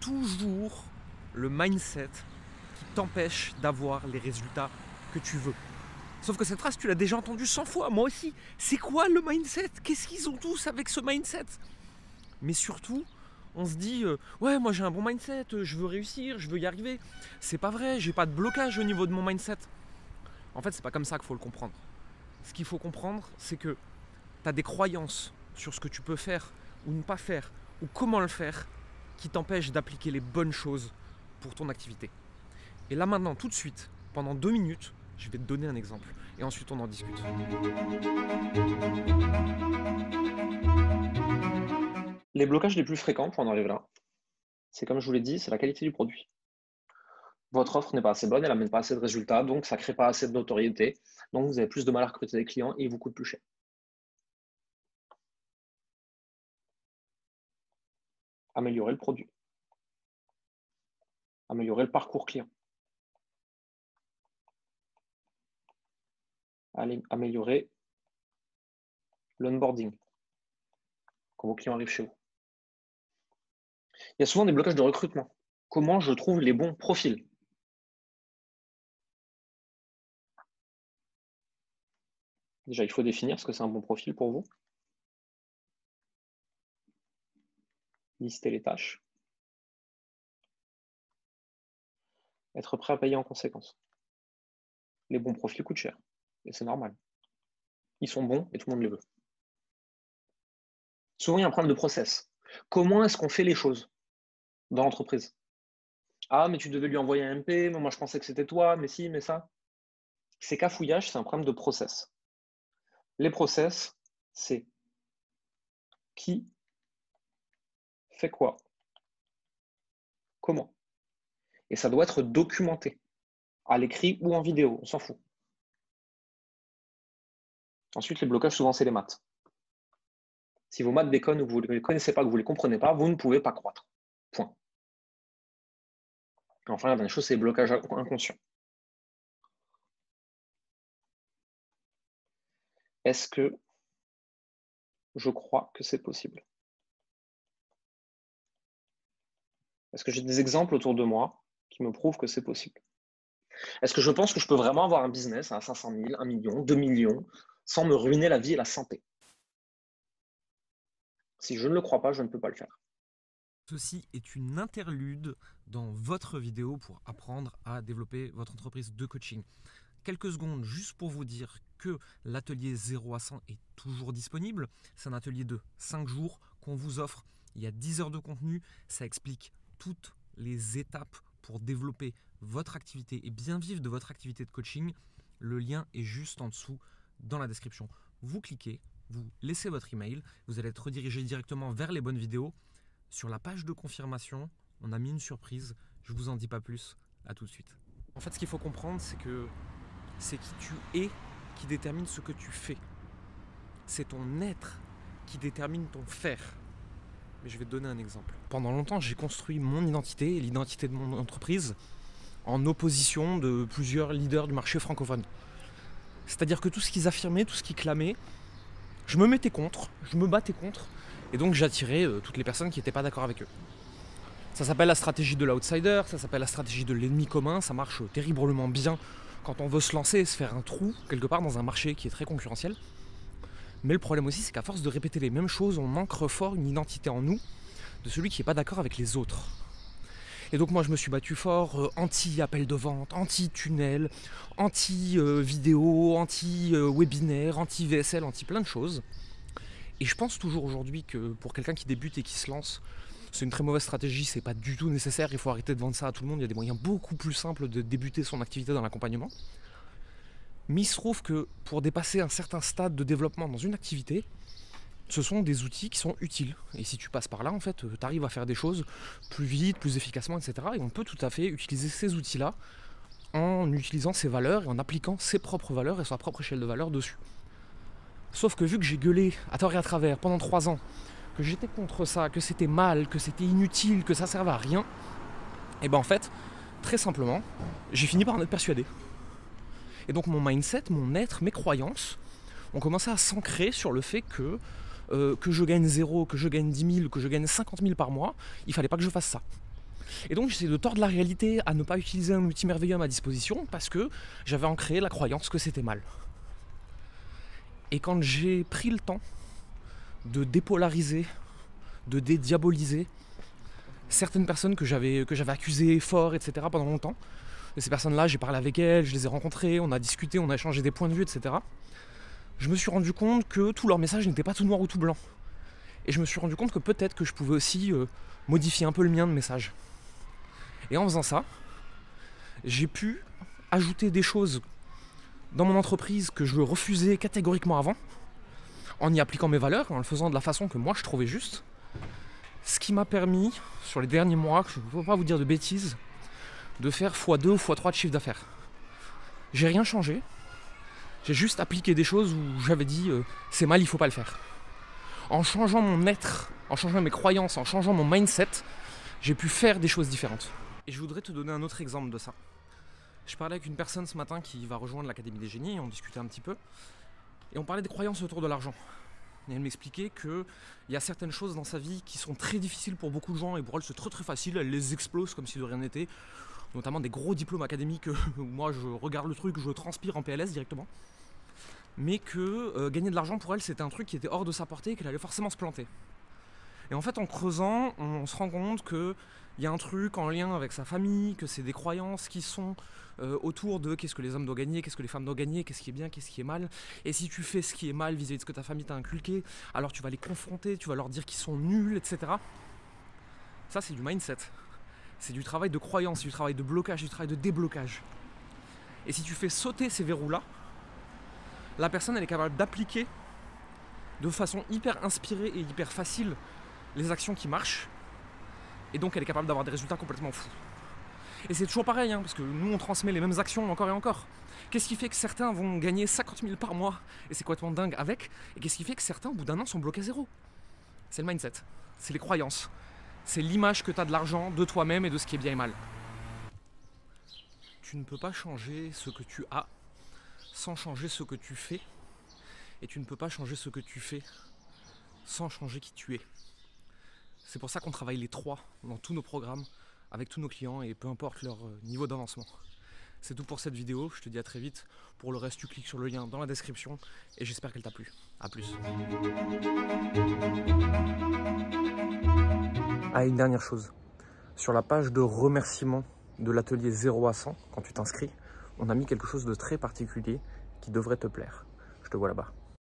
toujours le mindset qui t'empêche d'avoir les résultats que tu veux. Sauf que cette phrase, tu l'as déjà entendue 100 fois, moi aussi. C'est quoi le mindset? Qu'est-ce qu'ils ont tous avec ce mindset? Mais surtout, on se dit ouais, moi j'ai un bon mindset, je veux réussir, je veux y arriver. C'est pas vrai, j'ai pas de blocage au niveau de mon mindset. En fait, c'est pas comme ça qu'il faut le comprendre. Ce qu'il faut comprendre, c'est que tu as des croyances sur ce que tu peux faire ou ne pas faire, ou comment le faire, qui t'empêchent d'appliquer les bonnes choses pour ton activité. Et là maintenant, tout de suite, pendant 2 minutes, je vais te donner un exemple. Et ensuite, on en discute. Les blocages les plus fréquents pour en arriver là, c'est comme je vous l'ai dit, c'est la qualité du produit. Votre offre n'est pas assez bonne, elle n'amène pas assez de résultats, donc ça ne crée pas assez de notoriété. Donc vous avez plus de mal à recruter des clients et il vous coûte plus cher. Améliorer le produit, améliorer le parcours client, améliorer l'onboarding quand vos clients arrivent chez vous. Il y a souvent des blocages de recrutement. Comment je trouve les bons profils? Déjà, il faut définir ce que c'est un bon profil pour vous. Lister les tâches. Être prêt à payer en conséquence. Les bons profils coûtent cher. Et c'est normal. Ils sont bons et tout le monde les veut. Souvent, il y a un problème de process. Comment est-ce qu'on fait les choses dans l'entreprise? Ah, mais tu devais lui envoyer un MP, mais moi je pensais que c'était toi, mais si, mais ça. Ces cafouillages, c'est un problème de process. Les process, c'est qui fait quoi, comment. Et ça doit être documenté, à l'écrit ou en vidéo, on s'en fout. Ensuite, les blocages, souvent, c'est les maths. Si vos maths déconnent ou que vous ne les connaissez pas, que vous ne les comprenez pas, vous ne pouvez pas croître. Point. Et enfin, la dernière chose, c'est les blocages inconscients. Est-ce que je crois que c'est possible? Est-ce que j'ai des exemples autour de moi qui me prouvent que c'est possible? Est-ce que je pense que je peux vraiment avoir un business à 500 000, 1 million, 2 millions, sans me ruiner la vie et la santé? Si je ne le crois pas, je ne peux pas le faire. Ceci est une interlude dans votre vidéo pour apprendre à développer votre entreprise de coaching. Quelques secondes juste pour vous dire que l'atelier 0 à 100 est toujours disponible. C'est un atelier de 5 jours qu'on vous offre. Il y a 10 heures de contenu. Ça explique toutes les étapes pour développer votre activité et bien vivre de votre activité de coaching. Le lien est juste en dessous dans la description. Vous cliquez, vous laissez votre email, vous allez être redirigé directement vers les bonnes vidéos. Sur la page de confirmation, on a mis une surprise. Je ne vous en dis pas plus. À tout de suite. En fait, ce qu'il faut comprendre, c'est que c'est qui tu es qui détermine ce que tu fais. C'est ton être qui détermine ton faire. Mais je vais te donner un exemple. Pendant longtemps, j'ai construit mon identité et l'identité de mon entreprise en opposition de plusieurs leaders du marché francophone. C'est-à-dire que tout ce qu'ils affirmaient, tout ce qu'ils clamaient, je me mettais contre, je me battais contre, et donc j'attirais toutes les personnes qui n'étaient pas d'accord avec eux. Ça s'appelle la stratégie de l'outsider, ça s'appelle la stratégie de l'ennemi commun, ça marche terriblement bien quand on veut se lancer et se faire un trou quelque part dans un marché qui est très concurrentiel. Mais le problème aussi, c'est qu'à force de répéter les mêmes choses, on ancre fort une identité en nous de celui qui n'est pas d'accord avec les autres. Et donc moi je me suis battu fort, anti-appel de vente, anti-tunnel, anti-vidéo, anti-webinaire, anti-VSL, anti plein de choses. Et je pense toujours aujourd'hui que pour quelqu'un qui débute et qui se lance, c'est une très mauvaise stratégie, c'est pas du tout nécessaire, il faut arrêter de vendre ça à tout le monde, il y a des moyens beaucoup plus simples de débuter son activité dans l'accompagnement. Mais il se trouve que pour dépasser un certain stade de développement dans une activité, ce sont des outils qui sont utiles. Et si tu passes par là, en fait, tu arrives à faire des choses plus vite, plus efficacement, etc. Et on peut tout à fait utiliser ces outils-là en utilisant ses valeurs et en appliquant ses propres valeurs et sa propre échelle de valeur dessus. Sauf que vu que j'ai gueulé à tort et à travers pendant 3 ans, que j'étais contre ça, que c'était mal, que c'était inutile, que ça servait à rien, et ben en fait, très simplement, j'ai fini par en être persuadé. Et donc mon mindset, mon être, mes croyances ont commencé à s'ancrer sur le fait que je gagne 0, que je gagne 10 000, que je gagne 50 000 par mois, il fallait pas que je fasse ça. Et donc j'essaie de tordre la réalité à ne pas utiliser un outil merveilleux à ma disposition parce que j'avais ancré la croyance que c'était mal. Et quand j'ai pris le temps de dépolariser, de dédiaboliser certaines personnes que j'avais accusées fort, etc. pendant longtemps, et ces personnes-là, j'ai parlé avec elles, je les ai rencontrées, on a discuté, on a échangé des points de vue, etc. Je me suis rendu compte que tous leurs messages n'étaient pas tout noir ou tout blanc. Et je me suis rendu compte que peut-être que je pouvais aussi modifier un peu le mien de message. Et en faisant ça, j'ai pu ajouter des choses dans mon entreprise que je refusais catégoriquement avant, en y appliquant mes valeurs, en le faisant de la façon que moi je trouvais juste. Ce qui m'a permis, sur les derniers mois, je ne peux pas vous dire de bêtises, de faire x2 ou x3 de chiffre d'affaires. J'ai rien changé, j'ai juste appliqué des choses où j'avais dit c'est mal, il ne faut pas le faire. En changeant mon être, en changeant mes croyances, en changeant mon mindset, j'ai pu faire des choses différentes. Et je voudrais te donner un autre exemple de ça. Je parlais avec une personne ce matin qui va rejoindre l'Académie des Génies, on discutait un petit peu, et on parlait des croyances autour de l'argent. Et elle m'expliquait qu'il y a certaines choses dans sa vie qui sont très difficiles pour beaucoup de gens, et pour elle c'est très très facile, elle les explose comme si de rien n'était, notamment des gros diplômes académiques où moi je regarde le truc, je transpire en PLS directement. Mais que gagner de l'argent pour elle c'était un truc qui était hors de sa portée et qu'elle allait forcément se planter. Et en fait en creusant, on se rend compte qu'il y a un truc en lien avec sa famille, que c'est des croyances qui sont autour de qu'est-ce que les hommes doivent gagner, qu'est-ce que les femmes doivent gagner, qu'est-ce qui est bien, qu'est-ce qui est mal. Et si tu fais ce qui est mal vis-à-vis de ce que ta famille t'a inculqué, alors tu vas les confronter, tu vas leur dire qu'ils sont nuls, etc. Ça c'est du mindset. C'est du travail de croyance, du travail de blocage, du travail de déblocage. Et si tu fais sauter ces verrous-là, la personne elle est capable d'appliquer de façon hyper inspirée et hyper facile les actions qui marchent, et donc elle est capable d'avoir des résultats complètement fous. Et c'est toujours pareil, parce que nous on transmet les mêmes actions encore et encore. Qu'est-ce qui fait que certains vont gagner 50 000 par mois et c'est complètement dingue avec, et qu'est-ce qui fait que certains au bout d'un an sont bloqués à zéro? C'est le mindset, c'est les croyances, c'est l'image que tu as de l'argent, de toi-même et de ce qui est bien et mal. Tu ne peux pas changer ce que tu as sans changer ce que tu fais, et tu ne peux pas changer ce que tu fais sans changer qui tu es. C'est pour ça qu'on travaille les trois dans tous nos programmes, avec tous nos clients, et peu importe leur niveau d'avancement. C'est tout pour cette vidéo, je te dis à très vite. Pour le reste, tu cliques sur le lien dans la description, et j'espère qu'elle t'a plu. A plus. Ah, une dernière chose. Sur la page de remerciement de l'atelier 0 à 100, quand tu t'inscris, on a mis quelque chose de très particulier qui devrait te plaire. Je te vois là-bas.